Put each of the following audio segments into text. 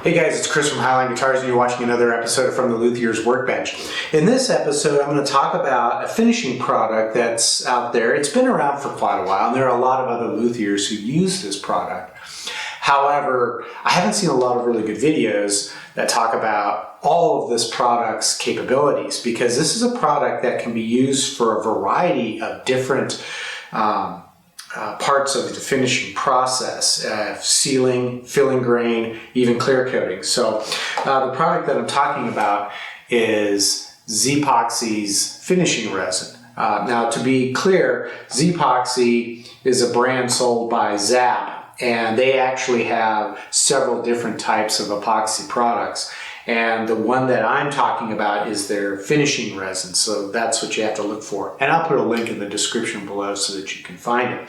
Hey guys, it's Chris from Highline Guitars and you're watching another episode from the Luthier's Workbench. In this episode, I'm going to talk about a finishing product that's out there. It's been around for quite a while and there are a lot of other luthiers who use this product. However, I haven't seen a lot of really good videos that talk about all of this product's capabilities, because this is a product that can be used for a variety of different parts of the finishing process, sealing, filling grain, even clear coating. So the product that I'm talking about is Z-Poxy's Finishing Resin. Now, to be clear, Z-Poxy is a brand sold by Zap, and they actually have several different types of epoxy products. And the one that I'm talking about is their finishing resin. So that's what you have to look for. And I'll put a link in the description below so that you can find it.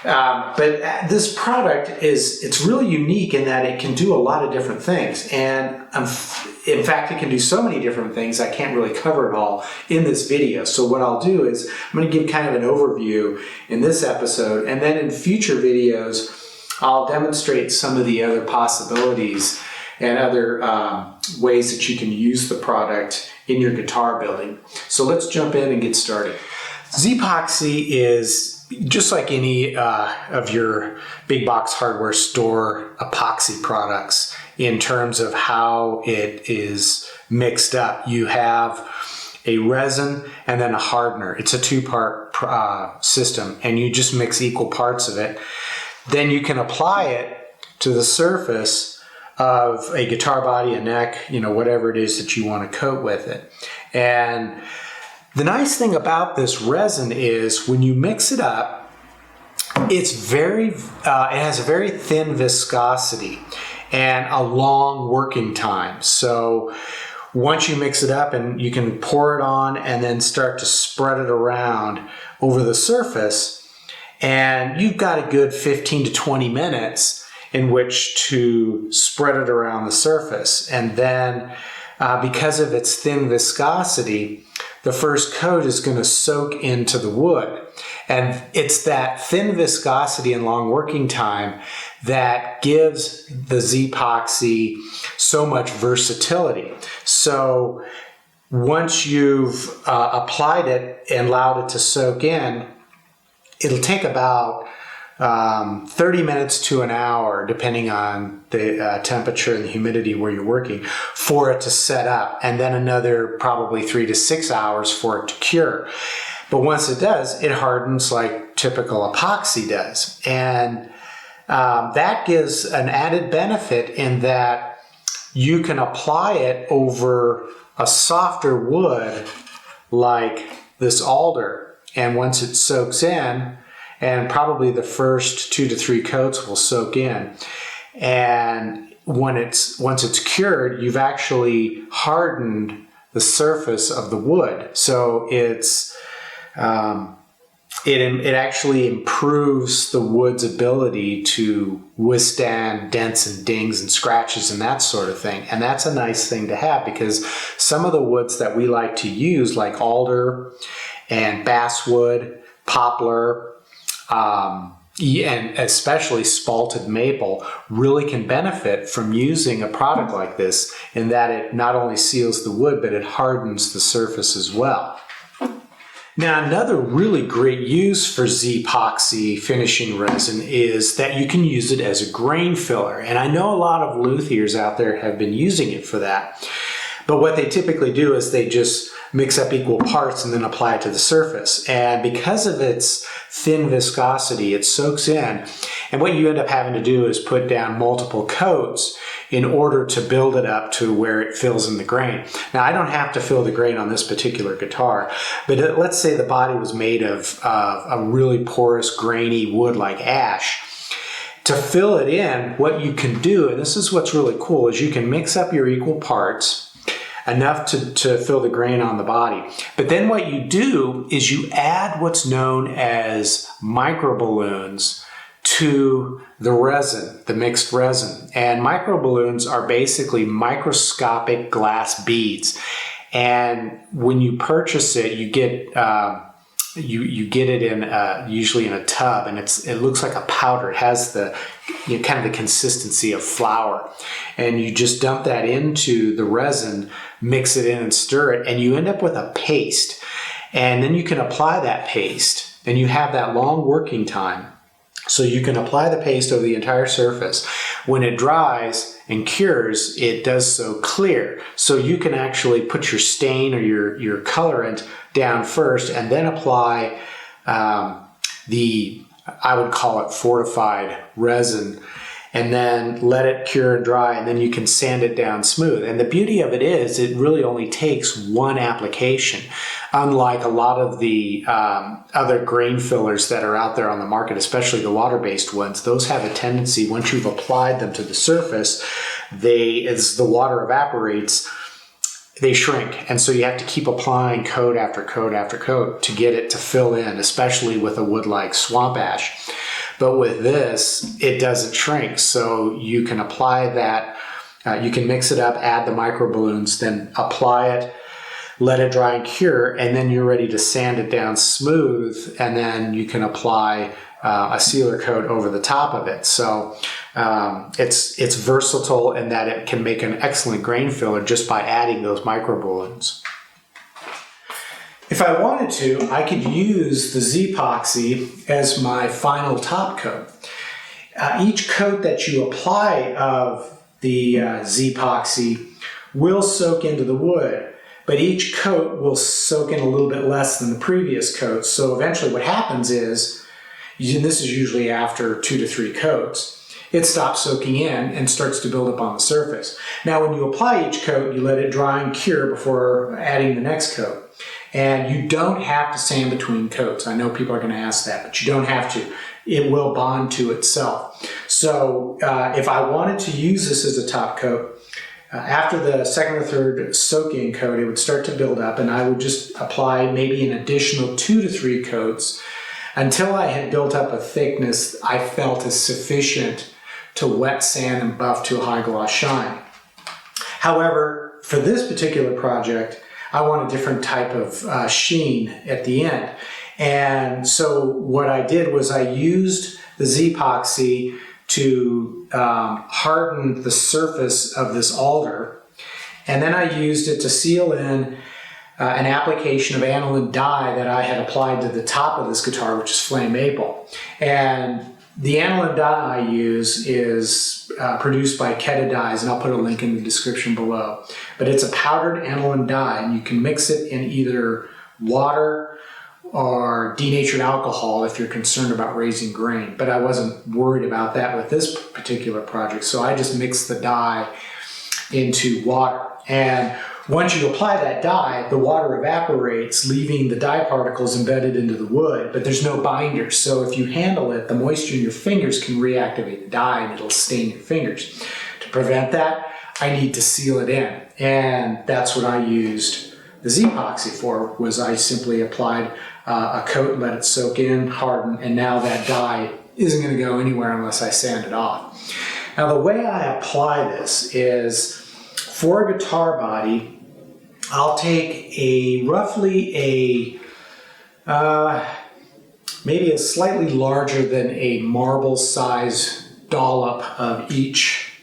But this product it's really unique in that it can do a lot of different things. And in fact, it can do so many different things, I can't really cover it all in this video. So what I'll do is I'm going to give kind of an overview in this episode. And then in future videos, I'll demonstrate some of the other possibilities and other ways that you can use the product in your guitar building. So let's jump in and get started. Z-Poxy is just like any of your big box hardware store epoxy products in terms of how it is mixed up. You have a resin and then a hardener. It's a two-part system, and you just mix equal parts of it. Then you can apply it to the surface of a guitar body, a neck, whatever it is that you want to coat with it. And the nice thing about this resin is when you mix it up, it has a very thin viscosity and a long working time. So once you mix it up, and you can pour it on and then start to spread it around over the surface, and you've got a good 15 to 20 minutes in which to spread it around the surface. And then because of its thin viscosity, the first coat is going to soak into the wood. And it's that thin viscosity and long working time that gives the Z-Poxy so much versatility. So once you've applied it and allowed it to soak in, it'll take about 30 minutes to an hour, depending on the temperature and the humidity where you're working, for it to set up, and then another probably 3 to 6 hours for it to cure. But once it does, it hardens like typical epoxy does. And that gives an added benefit in that you can apply it over a softer wood like this alder, and once it soaks in, and probably the first 2 to 3 coats will soak in. And once it's cured, you've actually hardened the surface of the wood. So it actually improves the wood's ability to withstand dents and dings and scratches and that sort of thing. And that's a nice thing to have, because some of the woods that we like to use, like alder and basswood, poplar, and especially spalted maple, really can benefit from using a product like this, in that it not only seals the wood, but it hardens the surface as well. Now, another really great use for Z-Poxy finishing resin is that you can use it as a grain filler. And I know a lot of luthiers out there have been using it for that. But what they typically do is they just mix up equal parts and then apply it to the surface. And because of its thin viscosity, it soaks in. And what you end up having to do is put down multiple coats in order to build it up to where it fills in the grain. Now, I don't have to fill the grain on this particular guitar, but let's say the body was made of a really porous, grainy wood like ash. To fill it in, what you can do, and this is what's really cool, is you can mix up your equal parts enough to fill the grain on the body. But then what you do is you add what's known as microballoons to the resin, the mixed resin. And microballoons are basically microscopic glass beads. And when you purchase it, you get you get it in usually in a tub, and it looks like a powder. It has the kind of the consistency of flour, and you just dump that into the resin, mix it in and stir it, and you end up with a paste. And then you can apply that paste, and you have that long working time. So you can apply the paste over the entire surface. When it dries and cures, it does so clear. So you can actually put your stain or your colorant down first, and then apply I would call it fortified resin, and then let it cure and dry, and then you can sand it down smooth. And the beauty of it is it really only takes one application, unlike a lot of the other grain fillers that are out there on the market, especially the water-based ones. Those have a tendency, once you've applied them to the surface, as the water evaporates, they shrink. And so you have to keep applying coat after coat after coat to get it to fill in, especially with a wood like swamp ash. But with this, it doesn't shrink. So you can apply that, you can mix it up, add the microballoons, then apply it, let it dry and cure, and then you're ready to sand it down smooth, and then you can apply a sealer coat over the top of it. So it's versatile in that it can make an excellent grain filler just by adding those microballoons. If I wanted to, I could use the Z-Poxy as my final top coat. Each coat that you apply of the Z-Poxy will soak into the wood, but each coat will soak in a little bit less than the previous coat. So eventually what happens is, and this is usually after 2 to 3 coats, it stops soaking in and starts to build up on the surface. Now when you apply each coat, you let it dry and cure before adding the next coat. And you don't have to sand between coats. I know people are going to ask that, but you don't have to. It will bond to itself. So if I wanted to use this as a top coat, after the second or third soak-in coat, it would start to build up, and I would just apply maybe an additional 2 to 3 coats until I had built up a thickness I felt is sufficient to wet sand and buff to a high gloss shine. However, for this particular project, I want a different type of sheen at the end. And so what I did was I used the Z-Poxy to harden the surface of this alder. And then I used it to seal in an application of aniline dye that I had applied to the top of this guitar, which is flame maple. And the aniline dye I use is produced by Keta Dyes, and I'll put a link in the description below. But it's a powdered aniline dye, and you can mix it in either water or denatured alcohol if you're concerned about raising grain. But I wasn't worried about that with this particular project, so I just mixed the dye into water. And once you apply that dye, the water evaporates, leaving the dye particles embedded into the wood, but there's no binder. So if you handle it, the moisture in your fingers can reactivate the dye and it'll stain your fingers. To prevent that, I need to seal it in. And that's what I used the Z-Poxy for, was I simply applied a coat, let it soak in, harden, and now that dye isn't going to go anywhere unless I sand it off. Now the way I apply this is, for a guitar body, I'll take roughly maybe a slightly larger than a marble size dollop of each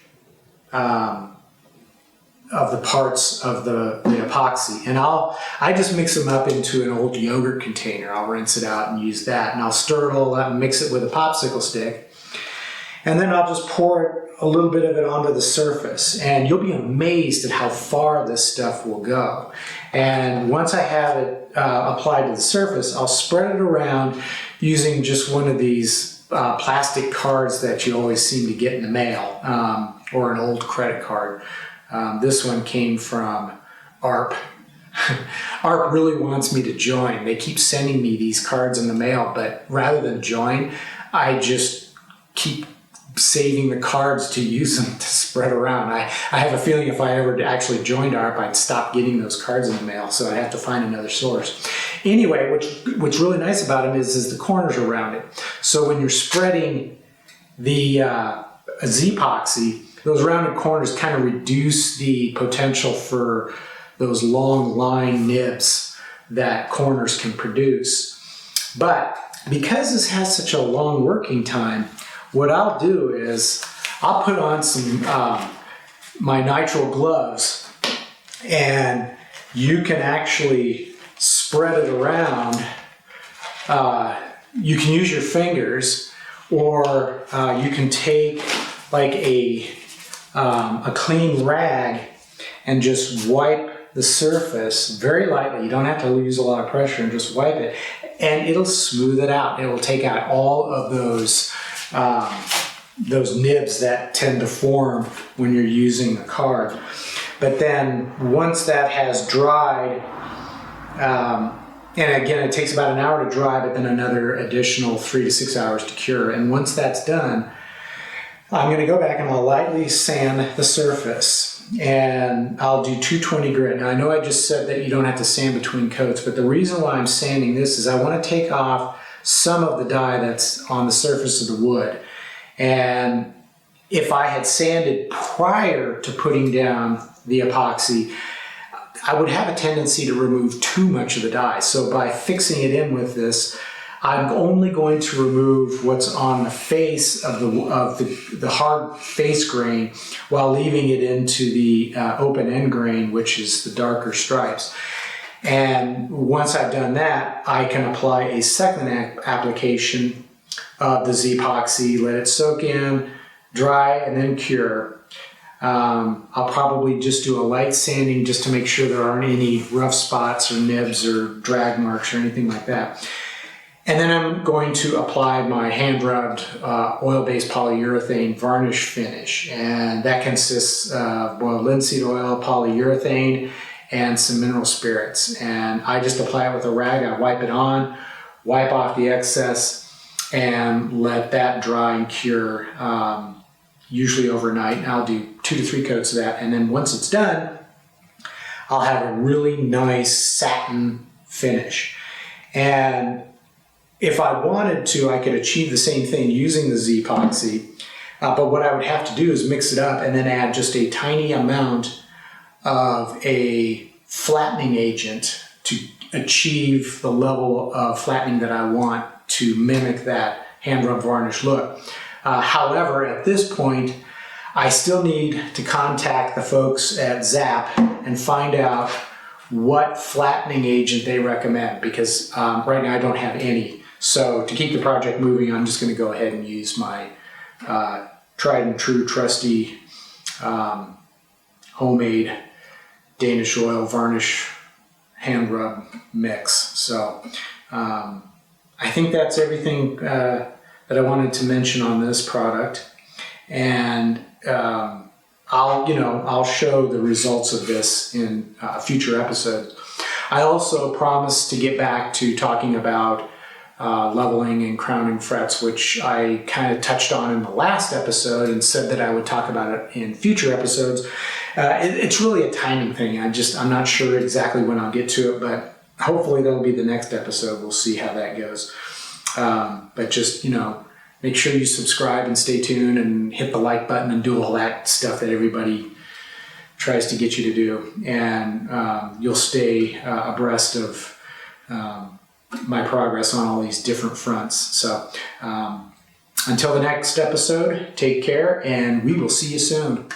of the parts of the epoxy, and I just mix them up into an old yogurt container. I'll rinse it out and use that, and I'll stir it all up and mix it with a popsicle stick, and then I'll just pour a little bit of it onto the surface, and you'll be amazed at how far this stuff will go. And once I have it applied to the surface, I'll spread it around using just one of these plastic cards that you always seem to get in the mail, or an old credit card. This one came from ARP. ARP really wants me to join. They keep sending me these cards in the mail, but rather than join, I just keep saving the cards to use them to spread around. I have a feeling if I ever actually joined ARP, I'd stop getting those cards in the mail, so I'd have to find another source. Anyway, what's really nice about them is the corners around it. So when you're spreading the Z-Poxy, those rounded corners kind of reduce the potential for those long line nibs that corners can produce. But because this has such a long working time, what I'll do is I'll put on some my nitrile gloves, and you can actually spread it around. You can use your fingers, or you can take like a clean rag and just wipe the surface very lightly. You don't have to use a lot of pressure, and just wipe it, and it'll smooth it out. It will take out all of those nibs that tend to form when you're using the card. But then once that has dried, and again, it takes about an hour to dry, but then another additional 3 to 6 hours to cure. And once that's done, I'm going to go back and I'll lightly sand the surface, and I'll do 220 grit. Now I know I just said that you don't have to sand between coats, but the reason why I'm sanding this is I want to take off some of the dye that's on the surface of the wood. And if I had sanded prior to putting down the epoxy, I would have a tendency to remove too much of the dye. So by fixing it in with this, I'm only going to remove what's on the face of the hard face grain, while leaving it into the open end grain, which is the darker stripes. And once I've done that, I can apply a second application of the Z-Poxy, let it soak in, dry, and then cure. I'll probably just do a light sanding just to make sure there aren't any rough spots or nibs or drag marks or anything like that. And then I'm going to apply my hand-rubbed oil-based polyurethane varnish finish. And that consists of boiled linseed oil, polyurethane, and some mineral spirits. And I just apply it with a rag. I wipe it on, wipe off the excess, and let that dry and cure, usually overnight. And I'll do 2 to 3 coats of that. And then once it's done, I'll have a really nice satin finish. And if I wanted to, I could achieve the same thing using the Z-Poxy, but what I would have to do is mix it up and then add just a tiny amount of a flattening agent to achieve the level of flattening that I want to mimic that hand-rub varnish look. However, at this point, I still need to contact the folks at Zap and find out what flattening agent they recommend, because right now I don't have any. So to keep the project moving, I'm just going to go ahead and use my tried and true trusty homemade Danish oil varnish hand rub mix. So I think that's everything that I wanted to mention on this product, and I'll show the results of this in future episodes. I also promised to get back to talking about leveling and crowning frets, which I kind of touched on in the last episode and said that I would talk about it in future episodes. It's really a timing thing. I'm not sure exactly when I'll get to it, but hopefully that'll be the next episode. We'll see how that goes. But just, make sure you subscribe and stay tuned and hit the like button and do all that stuff that everybody tries to get you to do. And you'll stay abreast of my progress on all these different fronts. So until the next episode, take care, and we will see you soon.